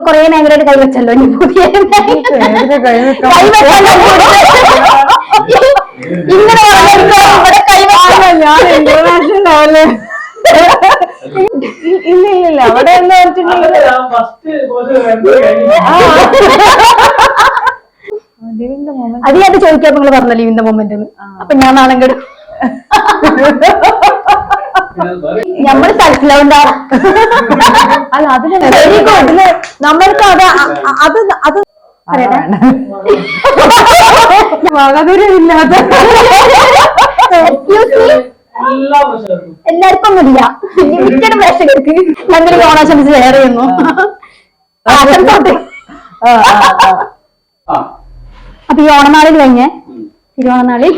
കൊറേ മേഖലയുടെ കൈവച്ചല്ലോ ഇങ്ങനെ ഞാൻ ഇന്റർനാഷണൽ ലെവല് ഇല്ല അവിടെ എന്താ അത് ഞാൻ ചോദിക്കാൻ നിങ്ങൾ പറഞ്ഞ ലിവിന്റെ മൊമെന്റ് അപ്പൊ ഞാൻ നാളെ കേടും നമ്മള് തലത്തിലാവണ്ട അല്ല അതിന് വെരി ഗുഡ് നമ്മൾക്ക് അത് അത് വളരെയില്ലാത്ത എല്ലാവർക്കും ഒന്നുമില്ല ലിമിറ്റഡ് പ്രേക്ഷകർക്ക് ഞങ്ങൾ ഓണാശംസ ഷെയർ ചെയ്യുന്നു. അപ്പൊ ഈ ഓണനാളിൽ കഴിഞ്ഞേ തിരുവോണനാളിൽ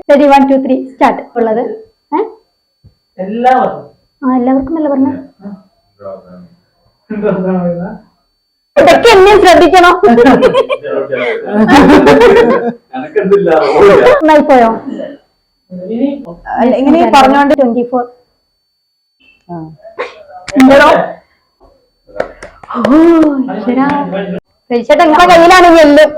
റെഡി 1 2 3 സ്റ്റാർട്ട് ഉള്ളത് എല്ലാവർക്കും അല്ല പറഞ്ഞ ഇതൊക്കെ എന്നെ ശ്രദ്ധിക്കണോ പോയോ ഇങ്ങനെ പറഞ്ഞോണ്ട് 24 ചേട്ടാ നിങ്ങളെ കയ്യിലാണെങ്കിൽ എല്ലാം